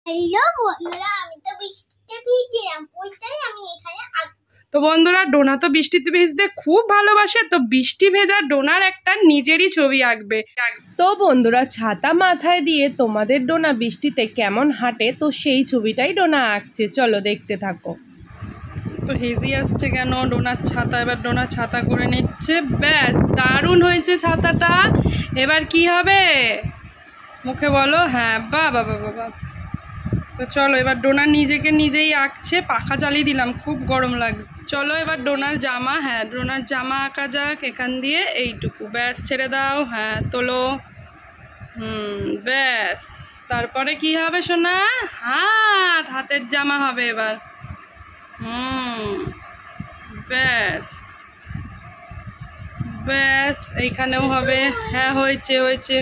Hello বন্ধুরা, আমি তো বৃষ্টিতে ভিজলাম, ওইটাই আমি এখানে তো বন্ধুরা, ডোনা তো বৃষ্টিতে ভিজতে খুব ভালোবাসে, তো বৃষ্টি ভেজা ডোনার একটা নিজেরই ছবি আঁকবে। তো বন্ধুরা, ছাতা মাথায় দিয়ে তোমাদের ডোনা বৃষ্টিতে কেমন হাঁটে, তো সেই ছবিটাই ডোনা আঁকছে। চলো দেখতে থাকো। তো হেজি আসছে কেন? ডোনার ছাতা। এবার ডোনা ছাতা করে নিচ্ছে। ব্যাস, দারুণ হয়েছে ছাতাটা। এবার কি হবে মুখে বলো? হ্যাঁ, বাবা বাবা বাবা। তো চলো, এবার ডোনার নিজেকে নিজেই আঁকছে। পাখা চালিয়ে দিলাম, খুব গরম লাগে। চলো এবার ডোনার জামা, হ্যাঁ ডোনার জামা আঁকা যাক এখান দিয়ে। এইটুকু, ব্যাস ছেড়ে দাও। হ্যাঁ তোলো। ব্যাস। তারপরে কি হবে সোনা? হাতের জামা হবে এবার। ব্যাস ব্যাস, এইখানেও হবে। হ্যাঁ, হয়েছে হয়েছে।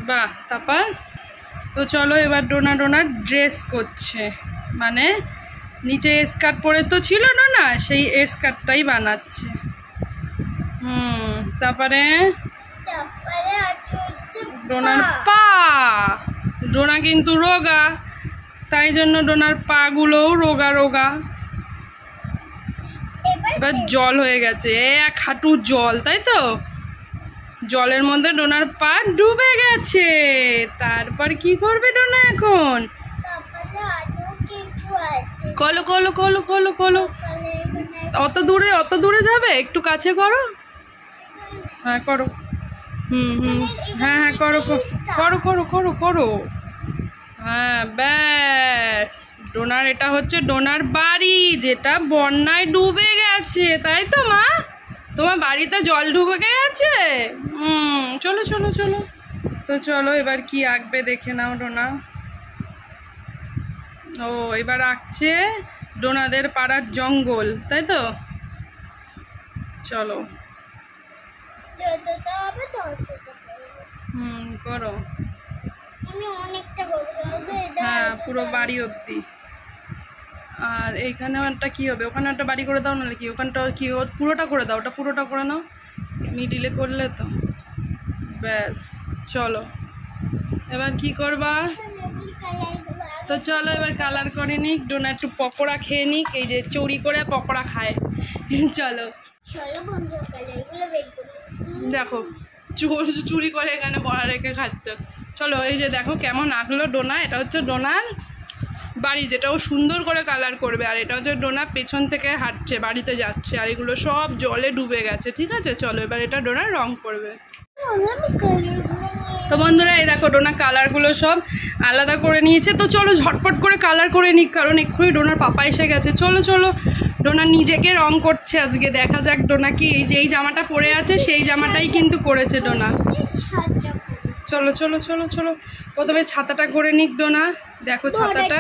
বাহ, তারপর তো চলো এবার ডোনার ড্রেস করছে, মানে নিচে স্কার্ট পরে তো ছিল না, সেই স্কার্টটাই বানাচ্ছে। তারপরে ডোনার পা। ডোনা কিন্তু রোগা, তাই জন্য ডোনার পা গুলোও রোগা রোগা। এবার জল হয়ে গেছে, এক হাঁটু জল, তাই তো? জলের মধ্যে ডোনার পা ডুবে গেছে। তারপর কি করবে ডোনা এখন? কলো কলো কলো কলো কলো। অত দূরে যাবে? একটু কাছে করো। হ্যাঁ করো। হ্যাঁ হ্যাঁ, করো করো করো করো করো। হ্যাঁ ব্যাস। ডোনার এটা হচ্ছে ডোনার বাড়ি, যেটা বন্যায় ডুবে গেছে, তাই তো মা? তোমার বাড়িতে জল ঢুকে গেছে। চলো চলো চলো। তো চলো এবার কি আঁকবে দেখে নাও ডোনা। ও, এবার আঁকছে ডোনাদের পাড়ার জঙ্গল, তাই তো? চলো। করো। হ্যাঁ, পুরো বাড়ি অবধি। আর এইখানেও একটা কি হবে? ওখানে একটা বাড়ি করে দাও, নাহলে কি ওখানটা কি পুরোটা করে দাও। ওটা পুরোটা করে নাও, মিডিলে করলে তো। ব্যাস, চলো এবার কি করবা? তো চলো এবার কালার করে নিক ডোনা, একটু পকোড়া খেয়ে নিক। এই যে চুরি করে পকোড়া খায়। চলো দেখো, চুরি করে এখানে বড়া রেখে খাচ্ছ। চলো, এই যে দেখো কেমন আঁকলো ডোনা। এটা হচ্ছে ডোনার বাড়ি, যেটাও সুন্দর করে কালার করবে। আর এটা হচ্ছে ডোনা পেছন থেকে হাঁটছে, বাড়িতে যাচ্ছে, আর এগুলো সব জলে ডুবে গেছে। ঠিক আছে, চলো এবার এটা ডোনা রং করবে। তো বন্ধুরা, এই দেখো ডোনা কালারগুলো সব আলাদা করে নিয়েছে। তো চলো ঝটপট করে কালার করে নিক, কারণ এক্ষুনি ডোনার পাপা এসে গেছে। চলো চলো, ডোনা নিজেকে রং করছে আজকে। দেখা যাক ডোনা কি এই যে এই জামাটা পরে আছে, সেই জামাটাই কিন্তু করেছে ডোনা। চলো চলো চলো চলো, প্রথমে ছাতাটা করে নিক ডোনা। দেখো ছাতাটা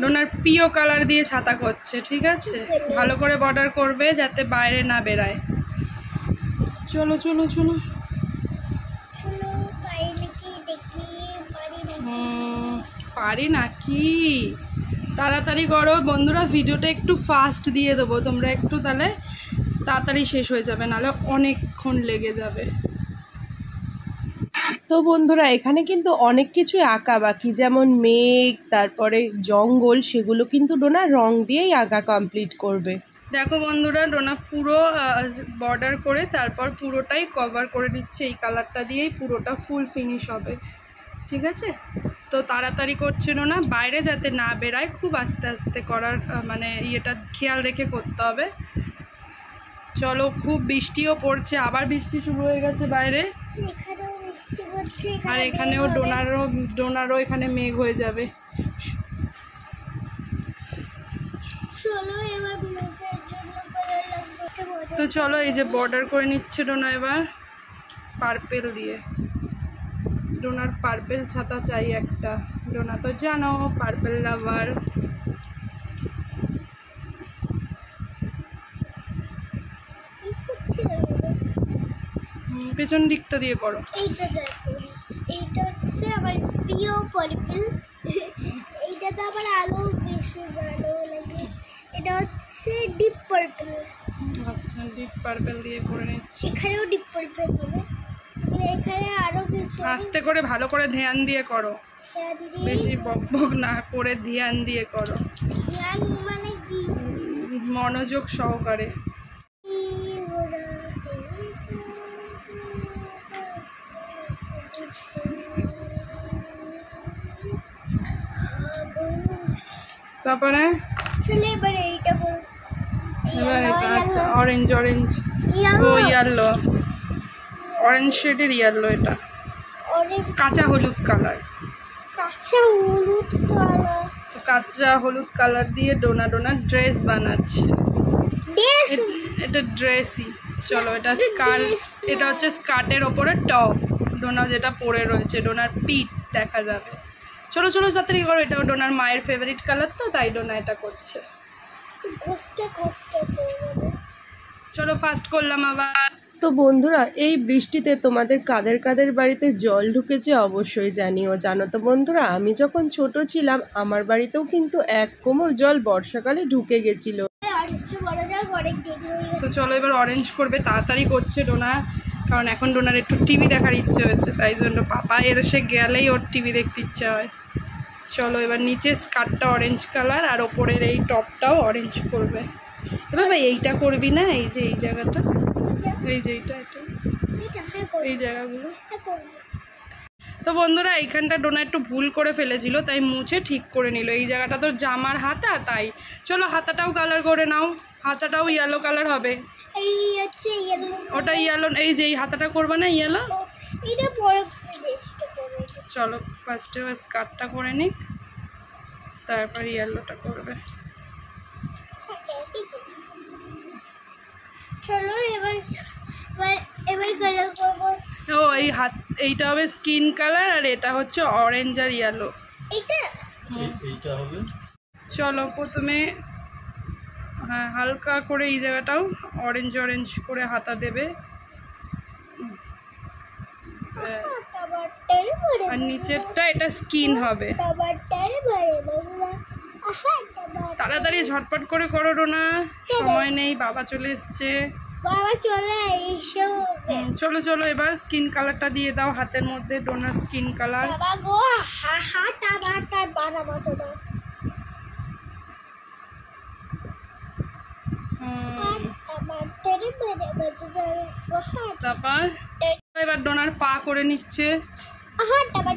ডোনার প্রিয় কালার দিয়ে ছাতা করছে। ঠিক আছে, ভালো করে বর্ডার করবে যাতে বাইরে না বেরায়। চলো চলো চলো। পারি নাকি? তাড়াতাড়ি করো বন্ধুরা, ভিডিওটা একটু ফাস্ট দিয়ে দেবো, তোমরা একটু তাহলে তাড়াতাড়ি শেষ হয়ে যাবে, নাহলে অনেকক্ষণ লেগে যাবে। তো বন্ধুরা, এখানে কিন্তু অনেক কিছু আঁকা বাকি, যেমন মেঘ, তারপরে জঙ্গল, সেগুলো কিন্তু ডোনা রং দিয়েই আঁকা কমপ্লিট করবে। দেখো বন্ধুরা, ডোনা পুরো বর্ডার করে তারপর পুরোটাই কভার করে দিচ্ছে এই কালারটা দিয়েই, পুরোটা ফুল ফিনিশ হবে। ঠিক আছে, তো তাড়াতাড়ি করছে ডোনা, বাইরে যাতে না বেরায়, খুব আস্তে আস্তে করার মানে ইয়েটা খেয়াল রেখে করতে হবে। চলো, খুব বৃষ্টিও পড়ছে, আবার বৃষ্টি শুরু হয়ে গেছে বাইরে। আর এখানেও ডোনারও এখানে মেঘ হয়ে যাবে। তো চলো, এই যে বর্ডার করে নিচ্ছে ডোনা এবার পার্পেল দিয়ে। ডোনার পার্পেল ছাতা চাই একটা, ডোনা তো জানো পার্পেল লাভার। পেছন দিকটা দিয়ে করো। এইটা হচ্ছে আমার প্রিয় পার্পল, এইটা তো আবার আলো বেশি ভালো লাগে। এটা হচ্ছে ডিপ পার্পল। আচ্ছা, ডিপ পার্পল দিয়ে করে নিচ্ছি। এখানেও ডিপ পার্পল হবে। এখানে আরো কিছু আস্তে করে ভালো করে ধ্যান দিয়ে করো, ধ্যান দিয়ে বেশি বক বক না করে ধ্যান দিয়ে করো, ধ্যান মানে কি মনোযোগ সহকারে। তারপরে চলে এবার এইটা বল এবার এটা আচ্ছা অরেঞ্জ অরেঞ্জ ও ইয়েলো, অরেঞ্জ শেডের ইয়েলো, এটা অরেঞ্জ কাঁচা হলুদ কালার। কাঁচা হলুদ কালার তো কাঁচা হলুদ কালার দিয়ে ডোনা ডোনা ড্রেস বানাচ্ছে। দেশ এটা ড্রেসই, চলো এটা স্কার্ট, এটা হচ্ছে স্কার্টের ওপরে টপ, ডোনা যেটা পরে রয়েছে, ডোনার পিঠ দেখা যাবে। চলো চলো তাড়াতাড়ি করো, এটা ডোনার মায়ের ফেভারিট কালার তো তাই ডোনা এটা করছে। ঘষকে ঘষকে করবে চলো ফাস্ট করলাম আবার। তো বন্ধুরা এই বৃষ্টিতে তোমাদের কাদের কাদের বাড়িতে জল ঢুকেছে অবশ্যই জানিও। জানো তো বন্ধুরা, আমি যখন ছোট ছিলাম আমার বাড়িতেও কিন্তু এক কোমর জল বর্ষাকালে ঢুকে গেছিল। তো চলো এবার অরেঞ্জ করবে, তাড়াতাড়ি করছে ডোনা, কারণ এখন ডোনার একটু টিভি দেখার ইচ্ছে হচ্ছে, তাই জন্য পাপা এসে গেলেই ওর টিভি দেখতে ইচ্ছে হয়। চলো এবার নিচে স্কার্টটা অরেঞ্জ কালার আর ওপরের এই টপটাও অরেঞ্জ করবে। এবার ভাই এইটা করবি না, এই যে এই জায়গাটা, এই যে এইটা, এটা এই জায়গাগুলো। তো বন্ধুরা এইখানটা ডোনা একটু ভুল করে ফেলেছিল তাই মুছে ঠিক করে নিল। এই জায়গাটা তো জামার হাতা, তাই চলো হাতাটাও কালার করে নাও, হাতাটাও ইয়েলো কালার হবে। এই হচ্ছে ইয়েলো, ওটা ইয়েলো, এই যে এই হাতাটা করবে না ইয়েলো। এটা পরে বেশটা করবে। চলো ফার্স্টে স্কার্টটা করে নিক, তারপর ইয়েলোটা করবে। চলো এবার এবার এবার কালার করবো। ও এই হাত, এইটা হবে স্কিন কালার আর এটা হচ্ছে অরেঞ্জ আর ইয়েলো। এইটা এইটা হবে। চলো প্রথমে হ্যাঁ হালকা করে এই জায়গাটাও অরেঞ্জ অরেঞ্জ করে হাতা দেবে, আর নিচেরটা এটা স্কিন হবে। তাড়াতাড়ি ঝটপট করে করো ডোনা, সময় নেই, বাবা চলে এসছে। বাবা চলে এসো। চলো চলো এবার স্কিন কালারটা দিয়ে দাও হাতের মধ্যে, ডোনার স্কিন কালার। বাবা গো হাত আবার তার বানাবো তো দাও। তারপর এবার ডোনার পা করে নিচ্ছে।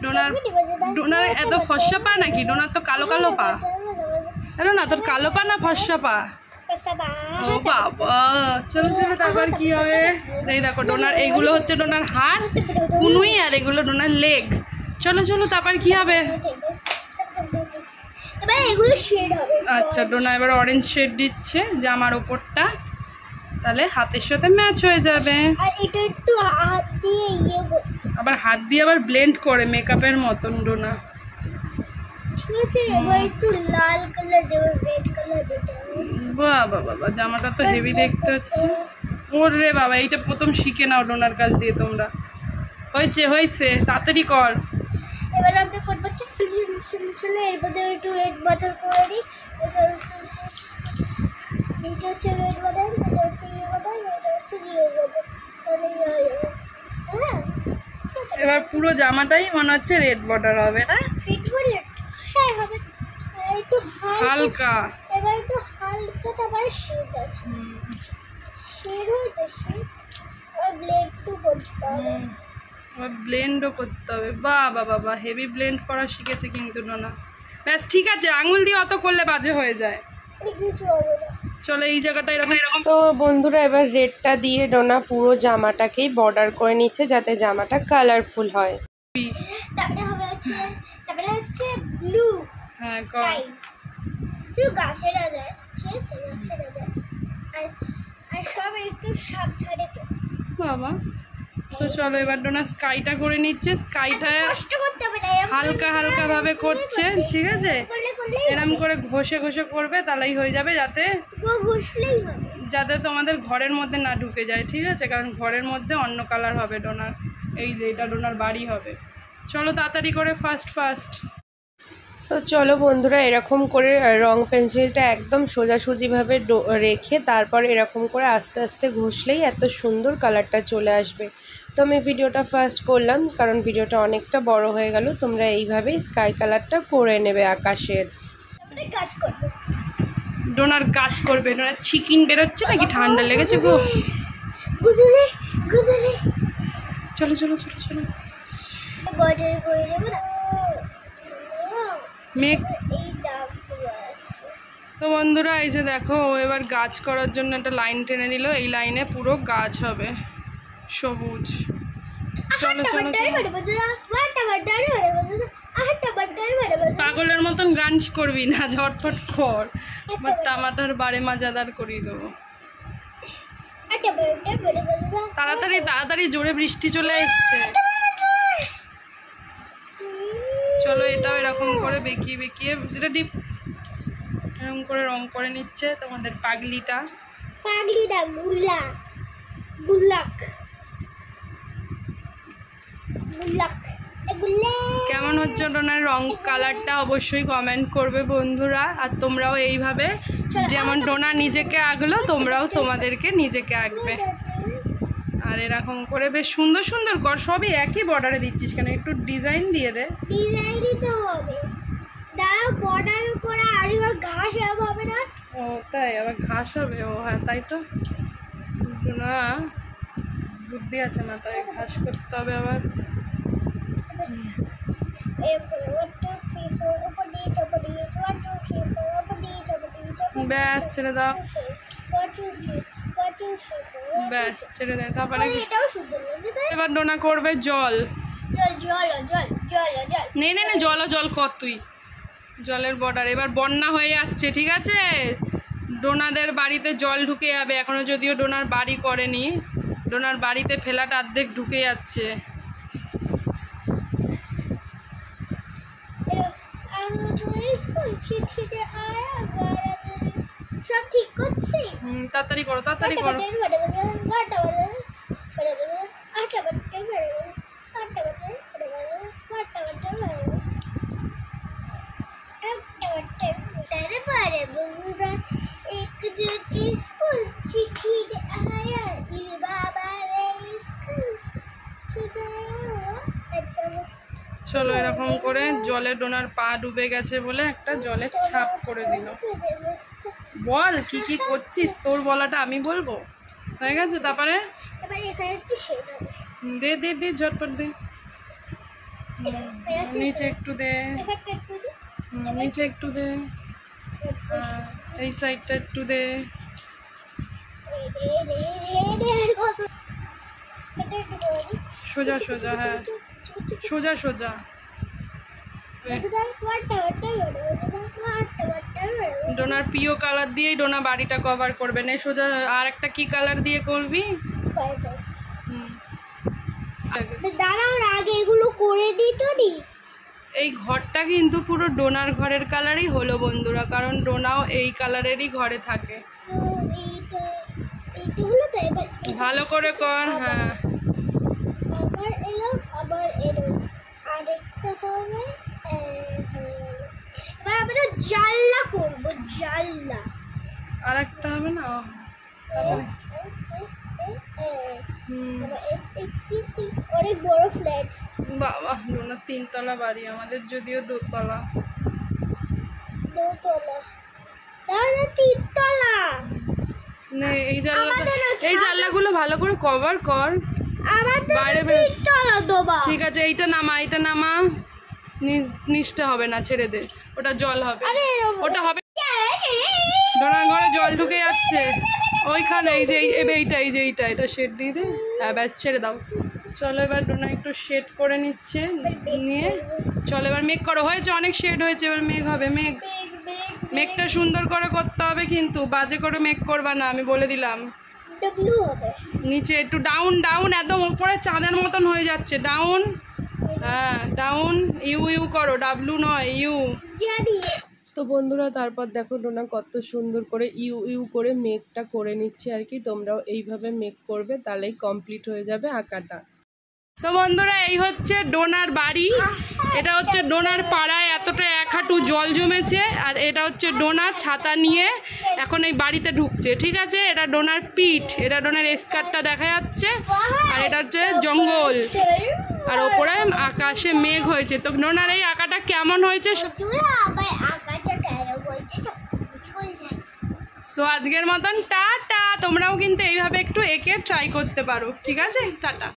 ডোনার ডোনার এত ফর্সা পা নাকি? ডোনার তো কালো কালো পা। হ্যালো না, তোর কালো পা না ফর্সা পা? ও বাবা, চলো চলো তারপর কি হবে? এই দেখো ডোনার, এইগুলো হচ্ছে ডোনার হাত কুনুই আর এগুলো ডোনার লেগ। চলো চলো তারপর কি হবে? এবার এগুলো শেড হবে। আচ্ছা ডোনা এবার অরেঞ্জ শেড দিচ্ছে জামার ওপরটা, তাহলে হাতের সাথে ম্যাচ হয়ে যাবে। আর এটা একটু হাত দিয়ে ইয়ে করতে, আবার হাত দিয়ে আবার ব্লেন্ড করে মেকআপের মতন ডোনা। ঠিক আছে এবার একটু লাল কালার দেবো, রেড কালার দিতে হবে। বাহ বাহ বাবা, জামাটা তো হেভি দেখতে হচ্ছে। ওরে বাবা, এইটা প্রথম শিখে নাও ডোনার কাছ দিয়ে তোমরা। হয়েছে হয়েছে, তাড়াতাড়ি কর। এবার আমরা করবো চলে এর মধ্যে একটু রেড বাটার করে দিই। এইটা হচ্ছে রেড বাটার, এটা হচ্ছে ইয়ে বাটার, এটা হচ্ছে ইয়ে বাটার, তাহলে হ্যাঁ এবার পুরো জামাটাই মনে হচ্ছে রেড বর্ডার হবে না? ফিট করে হ্যাঁ হবে। একটু হালকা এবার একটু হালকা, তারপরে শেড আছে, শেড হইতে শেড আর ব্লেড টু করতে হবে। আবার ব্লেন্ডও করতে হবে। বাহ বাবা বাহ, হেভি ব্লেন্ড করা শিখেছে কিন্তু ডোনা। ব্যাস ঠিক আছে, আঙুল দিয়ে অত করলে বাজে হয়ে যায়। কিছু হবে না। চলো এই জায়গাটা এরকম এরকম। তো বন্ধুরা এবার রেডটা দিয়ে ডোনা পুরো জামাটাকেই বর্ডার করে নিচ্ছে যাতে জামাটা কালারফুল হয়। তারপরে হচ্ছে ব্লু। হ্যাঁ স্কাই ব্লু গাছেরা যায়, ঠিক আছে গাছেরা যায়, আর আর সব একটু সাবধানে তো বাবা। তো চলো এবার ডোনা স্কাইটা করে নিচ্ছে, স্কাইটা কষ্ট করতে হবে না, হালকা হালকা ভাবে করছে, ঠিক আছে? এরম করে ঘষে ঘষে করবে তাহলেই হয়ে যাবে, যাতে ঘষলেই হবে, যাতে তোমাদের ঘরের মধ্যে না ঢুকে যায়, ঠিক আছে? কারণ ঘরের মধ্যে অন্য কালার হবে ডোনার, এই যে এটা ডোনার বাড়ি হবে। চলো তাড়াতাড়ি করে ফাস্ট ফাস্ট। তো চলো বন্ধুরা এরকম করে রং পেন্সিলটা একদম সোজাসুজিভাবে রেখে তারপর এরকম করে আস্তে আস্তে ঘষলেই এত সুন্দর কালারটা চলে আসবে। তো আমি ভিডিওটা ফার্স্ট করলাম কারণ ভিডিওটা অনেকটা বড় হয়ে গেল। তোমরা এইভাবেই স্কাই কালারটা করে নেবে আকাশের। কাজ করবো ডোনার কাজ করবে। ডোনার চিকেন বেরোচ্ছে নাকি? ঠান্ডা লেগেছে গো। গুদুরে গুদুরে চলো চলো চলো চলো। বর্ডার করে দেবো না মেঘ। এই দাগগুলো আছে। তো বন্ধুরা এই যে দেখো, ও এবার গাছ করার জন্য একটা লাইন টেনে দিল। এই লাইনে পুরো গাছ হবে সবুজ। চলো চলো পাগলের মতন গান করবি না, ঝটফট কর। আমার টামাটার বারে মাজাদার করিয়ে দেবো। তাড়াতাড়ি তাড়াতাড়ি, জোরে বৃষ্টি চলে এসছে। চলো এটাও এরকম করে বেঁকিয়ে বেঁকিয়ে, এটা ডিপ এরকম করে রং করে নিচ্ছে তোমাদের পাগলিটা। পাগলিটা গুলা গুলাক গুলাক কেমন হচ্ছে ডোনার রং কালারটা অবশ্যই কমেন্ট করবে বন্ধুরা। আর তোমরাও এইভাবে যেমন ডোনা নিজেকে আঁকলো, তোমরাও তোমাদেরকে নিজেকে আঁকবে। আর এরকম করে বেশ সুন্দর সুন্দর কর। সবই একই বর্ডারে দিচ্ছিস কেন? একটু ডিজাইন দিয়ে দে। ডিজাইন দিতে হবে, দাঁড়াও বর্ডার করা। আর এবার ঘাস হবে না? ও তাই, আবার ঘাস হবে? ও হ্যাঁ তাই তো। ডোনা বুদ্ধি আছে না, তাই ঘাস করতে হবে আবার। ব্যাস ছেড়ে দাও, ব্যাস ছেড়ে দে। তারপরে এবার ডোনা করবে জল। নে নে নে, জল জল কর তুই। জলের বর্ডার এবার বন্যা হয়ে যাচ্ছে, ঠিক আছে? ডোনাদের বাড়িতে জল ঢুকে যাবে। এখনো যদিও ডোনার বাড়ি করেনি, ডোনার বাড়িতে ফেলাটা অর্ধেক ঢুকে যাচ্ছে। সব ঠিক করছি। তাড়াতাড়ি করো তাড়াতাড়ি করো। চলো এরকম করে জলে ডোনার পা ডুবে গেছে বলে একটা জলের ছাপ করে দিল। বল কি কি করছিস? তোর বলাটা আমি বলবো। হয়ে গেছে? তারপরে দে দে দে, ঝটপট দে। নিচে একটু দে, নিচে একটু দে, এই সাইডটা একটু দে। সোজা সোজা, হ্যাঁ সোজা সোজা। ডোনার প্রিয় কালার দিয়েই ডোনা বাড়িটা কভার করবে না। সোজা আর একটা কি কালার দিয়ে করবি? দাঁড়াও আগে এগুলো করে দিই তো নি। এই ঘরটা কিন্তু পুরো ডোনার ঘরের কালারই হলো বন্ধুরা, কারণ ডোনাও এই কালারেরই ঘরে থাকে। ভালো করে কর। হ্যাঁ আবার এলো আবার এলো, আরেকটা হবে। এবার আমরা জানলা করবো, জানলা। আর একটা হবে না? অনেক বড় ফ্ল্যাট। বাবা, ডোনার 3 তলা বাড়ি, আমাদের যদিও 2 তলা। 2 তলা, তাহলে 3 তলা। এই জানলাগুলো ভালো করে কভার কর। বাইরে ঠিক আছে, এইটা নামা, এইটা নামা। নিচটা হবে না, ছেড়ে দে, ওটা জল হবে। ওটা হবে। ডোনার ঘরে জল ঢুকে যাচ্ছে ওইখানে। এই যে এইটা, এই যে এইটা, এটা শেড দিয়ে দে। হ্যাঁ ব্যাস, ছেড়ে দাও। চলো এবার ডোনা একটু শেড করে নিচ্ছে, নিয়ে চলো এবার মেঘ করো। হয়েছে, অনেক শেড হয়েছে, এবার মেঘ হবে। মেঘটা সুন্দর করে করতে হবে কিন্তু, বাজে করে মেঘ করবা না, আমি বলে দিলাম। নিচে একটু ডাউন ডাউন, একদম উপরে চাঁদের মতন হয়ে যাচ্ছে। ডাউন, হ্যাঁ ডাউন। ইউ ইউ করো, ডাব্লু নয়, ইউ। তো বন্ধুরা তারপর দেখো ডোনা কত সুন্দর করে ইউ ইউ করে মেঘটা করে নিচ্ছে আর কি। তোমরাও এইভাবে মেঘ করবে, তাহলেই কমপ্লিট হয়ে যাবে আঁকাটা। তো বন্ধুরা এই হচ্ছে ডোনার বাড়ি, এটা হচ্ছে ডোনার পাড়ায়। এত মাত্র 1 হাঁটু জল জমেছে। আর এটা হচ্ছে ডোনা ছাতা নিয়ে এখন এই বাড়িতে ঢুকছে, ঠিক আছে। এটা ডোনার পিঠ, এটা ডোনার স্কার্টটা দেখা যাচ্ছে। আর এটা হচ্ছে জঙ্গল, আর ওপরে আকাশে মেঘ হয়েছে। তো ডোনার এই আঁকাটা কেমন হয়েছে? তো আজকের মতন টাটা। তোমরাও কিন্তু এইভাবে একটু এঁকে ট্রাই করতে পারো, ঠিক আছে। টাটা।